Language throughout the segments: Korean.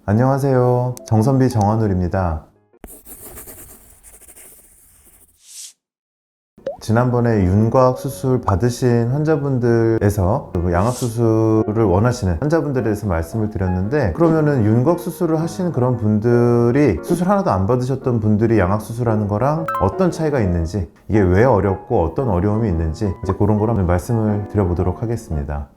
안녕하세요. 정선비 정한울입니다. 지난번에 윤곽 수술 받으신 환자분들에서 양악 수술을 원하시는 환자분들에 대해서 말씀을 드렸는데, 그러면은 윤곽 수술을 하신 그런 분들이 수술 하나도 안 받으셨던 분들이 양악 수술하는 거랑 어떤 차이가 있는지, 이게 왜 어렵고 어떤 어려움이 있는지 이제 그런 걸 한번 말씀을 드려보도록 하겠습니다.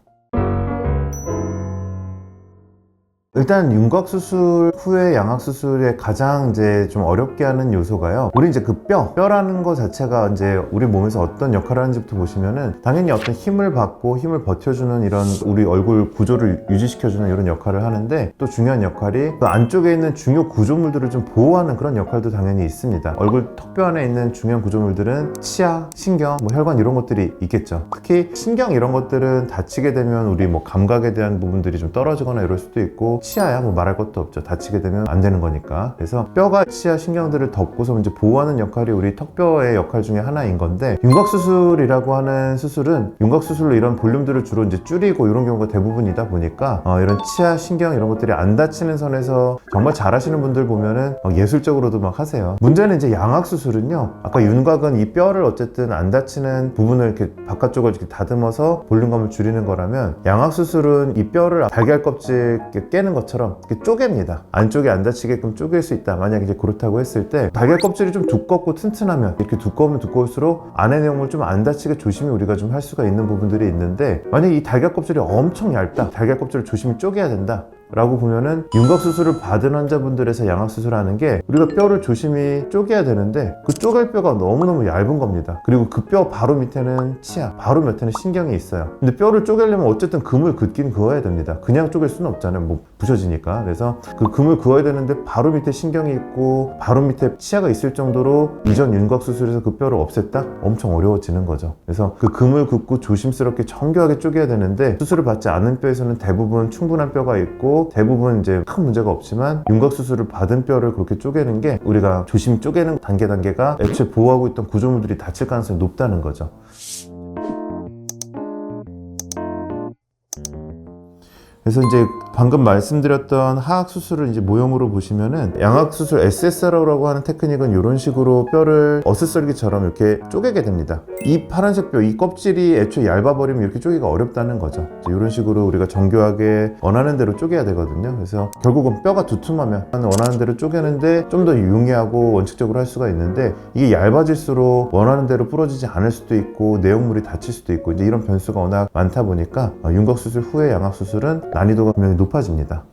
일단 윤곽 수술 후에 양악 수술에 가장 이제 좀 어렵게 하는 요소가요, 우리 이제 그 뼈라는 거 자체가 이제 우리 몸에서 어떤 역할을 하는지부터 보시면은, 당연히 어떤 힘을 받고 힘을 버텨주는 이런 우리 얼굴 구조를 유지시켜주는 이런 역할을 하는데, 또 중요한 역할이 그 안쪽에 있는 중요 구조물들을 좀 보호하는 그런 역할도 당연히 있습니다. 얼굴 턱뼈 안에 있는 중요한 구조물들은 치아, 신경, 혈관 이런 것들이 있겠죠. 특히 신경 이런 것들은 다치게 되면 우리 감각에 대한 부분들이 좀 떨어지거나 이럴 수도 있고, 치아야 말할 것도 없죠. 다치게 되면 안 되는 거니까. 그래서 뼈가 치아 신경들을 덮고서 이제 보호하는 역할이 우리 턱뼈의 역할 중에 하나인 건데, 윤곽 수술이라고 하는 수술은 윤곽 수술로 이런 볼륨들을 주로 이제 줄이고 이런 경우가 대부분이다 보니까 이런 치아 신경 이런 것들이 안 다치는 선에서 정말 잘하시는 분들 보면은 예술적으로도 막 하세요. 문제는 이제 양악 수술은요, 아까 윤곽은 이 뼈를 어쨌든 안 다치는 부분을 이렇게 바깥쪽을 이렇게 다듬어서 볼륨감을 줄이는 거라면, 양악 수술은 이 뼈를 달걀 껍질 깨는 것처럼 이렇게 쪼갭니다. 안쪽에 안 다치게끔 쪼갤 수 있다. 만약에 이제 그렇다고 했을 때, 달걀 껍질이 좀 두껍고 튼튼하면, 이렇게 두꺼우면 두꺼울수록 안의 내용물 좀 안 다치게 조심히 우리가 좀 할 수가 있는 부분들이 있는데, 만약에 이 달걀 껍질이 엄청 얇다, 달걀 껍질을 조심히 쪼개야 된다 라고 보면은, 윤곽 수술을 받은 환자분들에서 양악 수술하는 게 우리가 뼈를 조심히 쪼개야 되는데, 그 쪼갤 뼈가 너무너무 얇은 겁니다. 그리고 그 뼈 바로 밑에는 치아, 바로 밑에는 신경이 있어요. 근데 뼈를 쪼개려면 어쨌든 금을 긋긴 그어야 됩니다. 그냥 쪼갤 수는 없잖아요. 부셔지니까. 그래서 그 금을 그어야 되는데, 바로 밑에 신경이 있고 바로 밑에 치아가 있을 정도로 이전 윤곽 수술에서 그 뼈를 없앴다? 엄청 어려워지는 거죠. 그래서 그 금을 긋고 조심스럽게 정교하게 쪼개야 되는데, 수술을 받지 않은 뼈에서는 대부분 충분한 뼈가 있고 대부분 이제 큰 문제가 없지만, 윤곽 수술을 받은 뼈를 그렇게 쪼개는 게, 우리가 조심히 쪼개는 단계가 애초에 보호하고 있던 구조물들이 다칠 가능성이 높다는 거죠. 그래서 이제 방금 말씀드렸던 하악 수술을 이제 모형으로 보시면은, 양악 수술 SSR라고 하는 테크닉은 이런 식으로 뼈를 어슷썰기처럼 이렇게 쪼개게 됩니다. 이 파란색 뼈, 이 껍질이 애초에 얇아버리면 이렇게 쪼개기가 어렵다는 거죠. 이런 식으로 우리가 정교하게 원하는 대로 쪼개야 되거든요. 그래서 결국은 뼈가 두툼하면 원하는 대로 쪼개는데 좀 더 유용하고 원칙적으로 할 수가 있는데, 이게 얇아질수록 원하는 대로 부러지지 않을 수도 있고 내용물이 다칠 수도 있고, 이제 이런 변수가 워낙 많다 보니까 윤곽 수술 후에 양악 수술은 난이도가 분명히 높아집니다.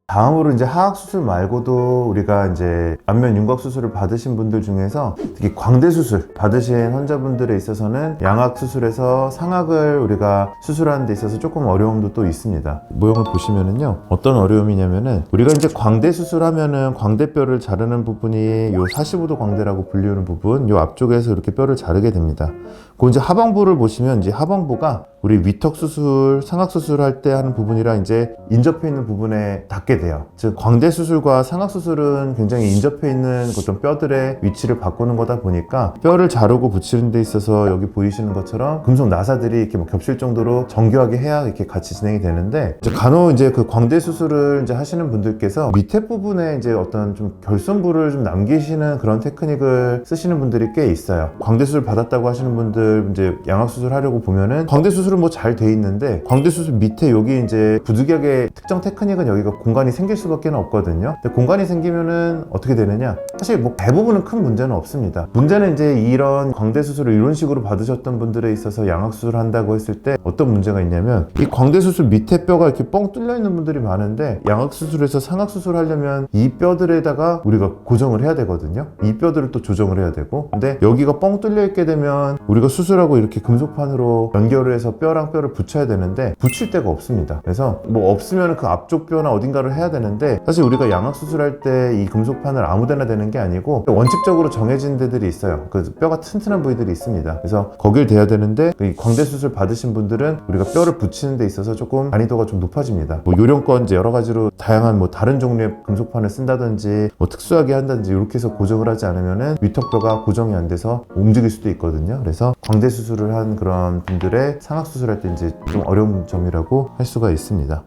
다음으로 이제 하악 수술 말고도 우리가 이제 안면 윤곽 수술을 받으신 분들 중에서 특히 광대 수술 받으신 환자분들에 있어서는 양악 수술에서 상악을 우리가 수술하는 데 있어서 조금 어려움도 또 있습니다. 모형을 보시면은요, 어떤 어려움이냐면은, 우리가 이제 광대 수술하면은 광대뼈를 자르는 부분이 요 45도 광대라고 불리우는 부분, 요 앞쪽에서 이렇게 뼈를 자르게 됩니다. 그 이제 하방부를 보시면, 이제 하방부가 우리 위턱 수술, 상악 수술할 때 하는 부분이랑 이제 인접해 있는 부분에 닿게 돼요. 즉 광대 수술과 상악 수술은 굉장히 인접해 있는 어떤 뼈들의 위치를 바꾸는 거다 보니까, 뼈를 자르고 붙이는 데 있어서 여기 보이시는 것처럼 금속 나사들이 이렇게 겹칠 정도로 정교하게 해야 이렇게 같이 진행이 되는데, 이제 간혹 이제 그 광대 수술을 이제 하시는 분들께서 밑에 부분에 이제 어떤 좀 결손부를 좀 남기시는 그런 테크닉을 쓰시는 분들이 꽤 있어요. 광대 수술 받았다고 하시는 분들 이제 양악 수술 하려고 보면은, 광대 수술은 잘 돼 있는데 광대 수술 밑에 여기 이제 부득이하게 특정 테크닉은 여기가 공간이 생길 수밖에 없거든요. 근데 공간이 생기면은 어떻게 되느냐, 사실 대부분은 큰 문제는 없습니다. 문제는 이제 이런 광대 수술을 이런 식으로 받으셨던 분들에 있어서 양악 수술을 한다고 했을 때 어떤 문제가 있냐면, 이 광대 수술 밑에 뼈가 이렇게 뻥 뚫려 있는 분들이 많은데, 양악 수술에서 상악 수술을 하려면 이 뼈들에다가 우리가 고정을 해야 되거든요. 이 뼈들을 또 조정을 해야 되고, 근데 여기가 뻥 뚫려 있게 되면 우리가 수술하고 이렇게 금속판으로 연결을 해서 뼈랑 뼈를 붙여야 되는데 붙일 데가 없습니다. 그래서 없으면 그 앞쪽 뼈나 어딘가를 해야 되는데, 사실 우리가 양악 수술할 때 이 금속판을 아무데나 대는 게 아니고 원칙적으로 정해진 데들이 있어요. 그 뼈가 튼튼한 부위들이 있습니다. 그래서 거길 대야 되는데, 이 광대 수술 받으신 분들은 우리가 뼈를 붙이는 데 있어서 조금 난이도가 좀 높아집니다. 요령껏 이제 여러 가지로 다양한 다른 종류의 금속판을 쓴다든지 특수하게 한다든지 이렇게 해서 고정을 하지 않으면은 위턱뼈가 고정이 안 돼서 움직일 수도 있거든요. 그래서 광대 수술을 한 그런 분들의 상악 수술할 때 이제 좀 어려운 점이라고 할 수가 있습니다.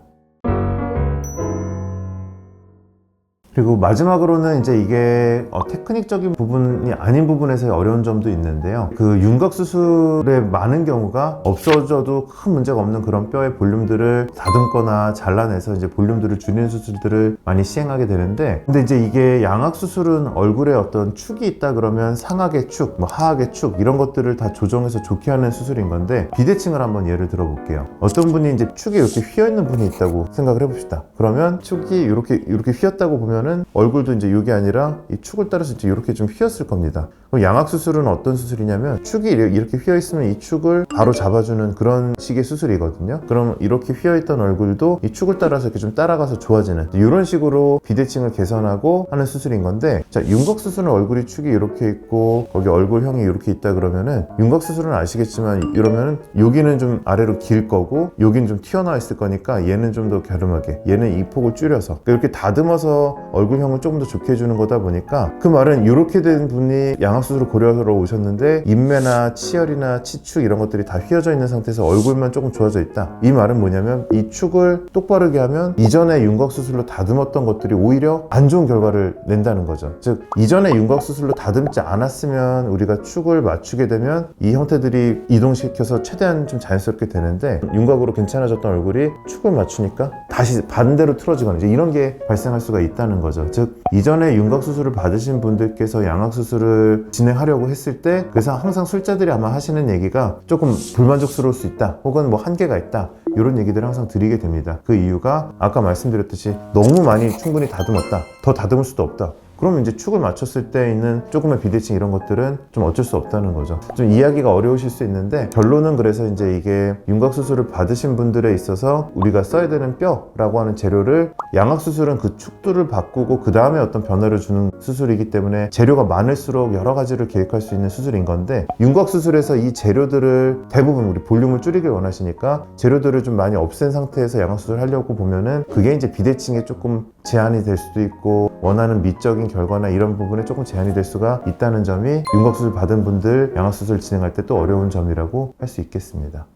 그리고 마지막으로는 이제 이게 테크닉적인 부분이 아닌 부분에서의 어려운 점도 있는데요. 그 윤곽 수술의 많은 경우가 없어져도 큰 문제가 없는 그런 뼈의 볼륨들을 다듬거나 잘라내서 이제 볼륨들을 줄이는 수술들을 많이 시행하게 되는데, 근데 이제 이게 양악 수술은 얼굴에 어떤 축이 있다 그러면 상악의 축, 뭐 하악의 축 이런 것들을 다 조정해서 좋게 하는 수술인 건데, 비대칭을 한번 예를 들어 볼게요. 어떤 분이 이제 축이 이렇게 휘어 있는 분이 있다고 생각을 해봅시다. 그러면 축이 이렇게 휘었다고 보면은 얼굴도 이제 이게 아니라 이 축을 따라서 이제 이렇게 좀 휘었을 겁니다. 그럼 양악 수술은 어떤 수술이냐면 축이 이렇게 휘어 있으면 이 축을 바로 잡아주는 그런 식의 수술이거든요. 그럼 이렇게 휘어 있던 얼굴도 이 축을 따라서 이렇게 좀 따라가서 좋아지는 이런 식으로 비대칭을 개선하고 하는 수술인 건데, 자, 윤곽 수술은 얼굴이 축이 이렇게 있고 거기 얼굴형이 이렇게 있다 그러면은 윤곽 수술은 아시겠지만 이러면은 여기는 좀 아래로 길 거고 여기는 좀 튀어나와 있을 거니까 얘는 좀 더 갸름하게, 얘는 이 폭을 줄여서 이렇게 다듬어서 얼굴형을 조금 더 좋게 해주는 거다 보니까, 그 말은 이렇게 된 분이 양악 수술을 고려하러 오셨는데 인매나 치열이나 치축 이런 것들이 다 휘어져 있는 상태에서 얼굴만 조금 좋아져 있다. 이 말은 뭐냐면 이 축을 똑바르게 하면 이전에 윤곽 수술로 다듬었던 것들이 오히려 안 좋은 결과를 낸다는 거죠. 즉 이전에 윤곽 수술로 다듬지 않았으면 우리가 축을 맞추게 되면 이 형태들이 이동시켜서 최대한 좀 자연스럽게 되는데, 윤곽으로 괜찮아졌던 얼굴이 축을 맞추니까 다시 반대로 틀어지거나 이제 이런 게 발생할 수가 있다는 거죠. 즉 이전에 윤곽 수술을 받으신 분들께서 양악 수술을 진행하려고 했을 때, 그래서 항상 술자들이 아마 하시는 얘기가 조금 불만족스러울 수 있다, 혹은 뭐 한계가 있다, 이런 얘기들을 항상 드리게 됩니다. 그 이유가 아까 말씀드렸듯이 너무 많이 충분히 다듬었다, 더 다듬을 수도 없다. 그러면 이제 축을 맞췄을 때 있는 조금의 비대칭 이런 것들은 좀 어쩔 수 없다는 거죠. 좀 이해하기가 어려우실 수 있는데, 결론은 그래서 이제 이게 윤곽 수술을 받으신 분들에 있어서 우리가 써야 되는 뼈라고 하는 재료를, 양악 수술은 그 축들을 바꾸고 그 다음에 어떤 변화를 주는 수술이기 때문에 재료가 많을수록 여러 가지를 계획할 수 있는 수술인 건데, 윤곽 수술에서 이 재료들을 대부분 우리 볼륨을 줄이길 원하시니까 재료들을 좀 많이 없앤 상태에서 양악 수술을 하려고 보면은 그게 이제 비대칭에 조금 제한이 될 수도 있고 원하는 미적인 결과나 이런 부분에 조금 제한이 될 수가 있다는 점이 윤곽 수술 받은 분들 양악 수술 진행할 때 또 어려운 점이라고 할 수 있겠습니다.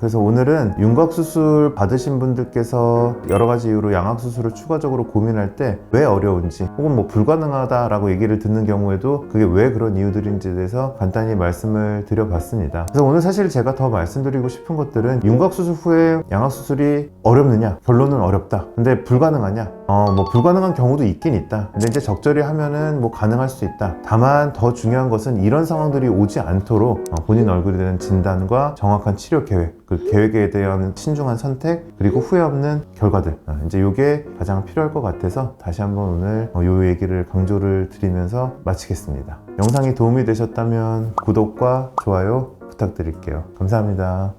그래서 오늘은 윤곽 수술 받으신 분들께서 여러 가지 이유로 양악 수술을 추가적으로 고민할 때 왜 어려운지, 혹은 뭐 불가능하다라고 얘기를 듣는 경우에도 그게 왜 그런 이유들인지에 대해서 간단히 말씀을 드려봤습니다. 그래서 오늘 사실 제가 더 말씀드리고 싶은 것들은, 윤곽 수술 후에 양악 수술이 어렵느냐? 결론은 어렵다. 근데 불가능하냐? 뭐 불가능한 경우도 있긴 있다. 근데 이제 적절히 하면은 뭐 가능할 수 있다. 다만 더 중요한 것은 이런 상황들이 오지 않도록 본인 얼굴에 대한 진단과 정확한 치료 계획, 그 계획에 대한 신중한 선택, 그리고 후회 없는 결과들, 이제 이게 가장 필요할 것 같아서 다시 한번 오늘 이 얘기를 강조를 드리면서 마치겠습니다. 영상이 도움이 되셨다면 구독과 좋아요 부탁드릴게요. 감사합니다.